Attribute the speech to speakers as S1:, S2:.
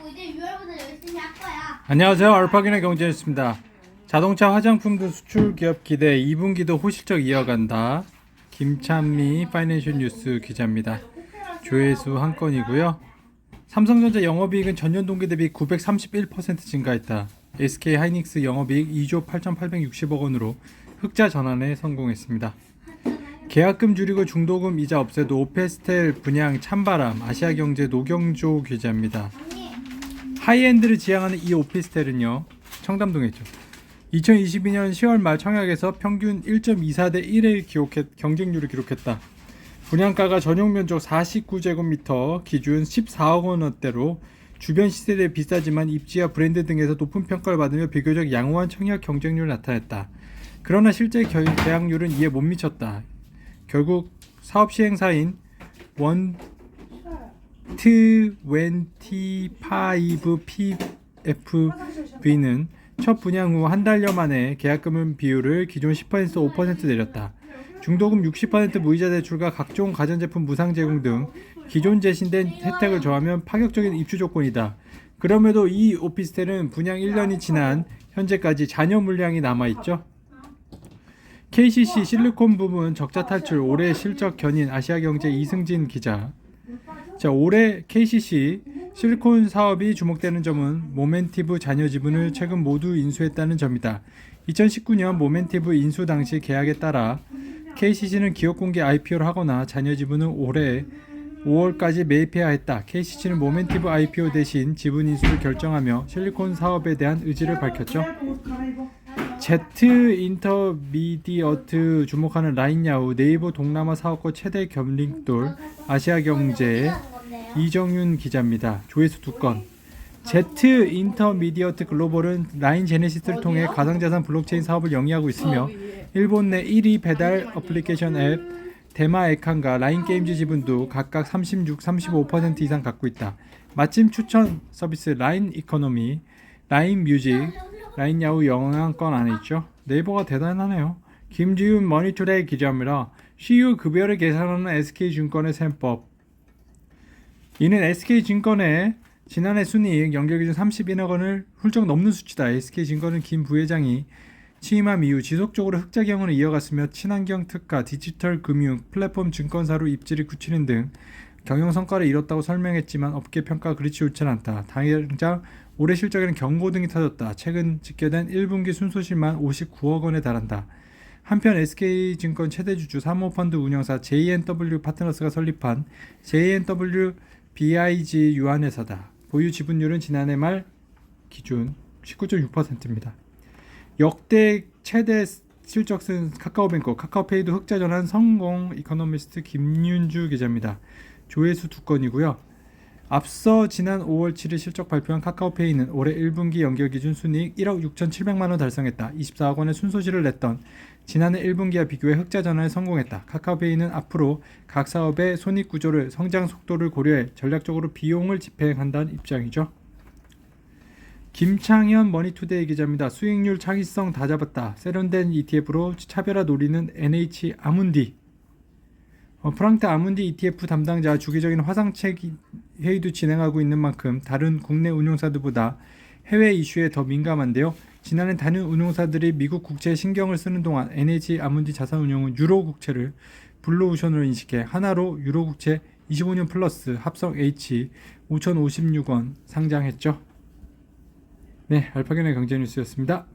S1: 말고 이제 6월부터 열심히 할 거야.
S2: 안녕하세요. 알파기네 경제였습니다. 자동차 화장품도 수출 기업 기대 2분기도 호실적 이어간다. 김찬미 파이낸셜 뉴스 기자입니다. 조회수 한 건이고요. 삼성전자 영업이익은 전년 동기 대비 931% 증가했다. SK 하이닉스 영업이익 2조 8,860억 원으로 흑자 전환에 성공했습니다. 계약금 줄이고 중도금 이자 없애도 오페스텔 분양 찬바람. 아시아경제 노경조 기자입니다. 하이엔드를 지향하는 이 오피스텔은요, 청담동에 있죠. 2022년 10월 말 청약에서 평균 1.24대 1의 경쟁률을 기록했다. 분양가가 전용 면적 49제곱미터 기준 14억 원대로 주변 시세에 대해 비싸지만 입지와 브랜드 등에서 높은 평가를 받으며 비교적 양호한 청약 경쟁률을 나타냈다. 그러나 실제 계약률은 이에 못 미쳤다. 결국 사업 시행사인 125PFV는 첫 분양 후 한 달여 만에 계약금 비율을 기존 10%에서 5% 내렸다. 중도금 60% 무이자 대출과 각종 가전제품 무상 제공 등 기존 제시된 혜택을 더하면 파격적인 입주 조건이다. 그럼에도 이 오피스텔은 분양 1년이 지난 현재까지 잔여 물량이 남아있죠. KCC 실리콘 부문 적자 탈출 올해 실적 견인. 아시아경제 이승진 기자. 자, 올해 KCC 실리콘 사업이 주목되는 점은 모멘티브 잔여 지분을 최근 모두 인수했다는 점이다. 2019년 모멘티브 인수 당시 계약에 따라 KCC는 기업 공개 IPO를 하거나 잔여 지분을 올해 5월까지 매입해야 했다. KCC는 모멘티브 IPO 대신 지분 인수를 결정하며 실리콘 사업에 대한 의지를 밝혔죠. Z 인터미디어트 주목하는 라인야후. 네이버 동남아 사업과 최대 겸링돌. 아시아경제 이정윤 기자입니다. 조회수 2건. Z 인터미디어트 글로벌은 라인 제네시스를 통해 가상자산 블록체인 사업을 영위하고 있으며 일본 내 1위 배달 어플리케이션 앱 대마에칸과 라인게임즈 지분도 각각 36, 35% 이상 갖고 있다. 마침 추천 서비스 라인 이코노미, 라인 뮤직, 라인야후 영향권 안에 있죠. 네이버가 대단하네요. 김지윤 머니투데이 기자입니다. CU 급여를 계산하는 SK증권의 셈법. 이는 SK증권의 지난해 순이익 연결기준 31억 원을 훌쩍 넘는 수치다. SK증권은 김 부회장이 취임함 이후 지속적으로 흑자 경영을 이어갔으며 친환경 특화, 디지털 금융, 플랫폼 증권사로 입지를 굳히는 등 경영 성과를 이뤘다고 설명했지만 업계 평가가 그렇지 좋진 않다. 당장 올해 실적에는 경고등이 터졌다. 최근 집계된 1분기 순손실만 59억 원에 달한다. 한편 SK증권 최대주주 사모펀드 운영사 JNW 파트너스가 설립한 JNW BIG 유한회사다. 보유 지분율은 지난해 말 기준 19.6%입니다. 역대 최대 실적 쓴 카카오뱅크, 카카오페이도 흑자 전환 성공. 이코노미스트 김윤주 기자입니다. 조회수 2건이고요. 앞서 지난 5월 7일 실적 발표한 카카오페이는 올해 1분기 연결 기준 순이익 1억 6,700만 원 달성했다. 24억 원의 순손실을 냈던 지난해 1분기와 비교해 흑자 전환에 성공했다. 카카오페이는 앞으로 각 사업의 손익 구조를 성장 속도를 고려해 전략적으로 비용을 집행한다는 입장이죠. 김창현 머니투데이 기자입니다. 수익률 차기성 다 잡았다. 세련된 ETF로 차별화 노리는 NH 아문디. 프랑트 아문디 ETF 담당자 주기적인 화상책 회의도 진행하고 있는 만큼 다른 국내 운용사들보다 해외 이슈에 더 민감한데요. 지난해 다른 운용사들이 미국 국채에 신경을 쓰는 동안 NH 아문디 자산운용은 유로 국채를 블루오션으로 인식해 하나로 유로 국채 25년 플러스 합성 H 5,056원 상장했죠. 네, 알파견의 경제뉴스였습니다.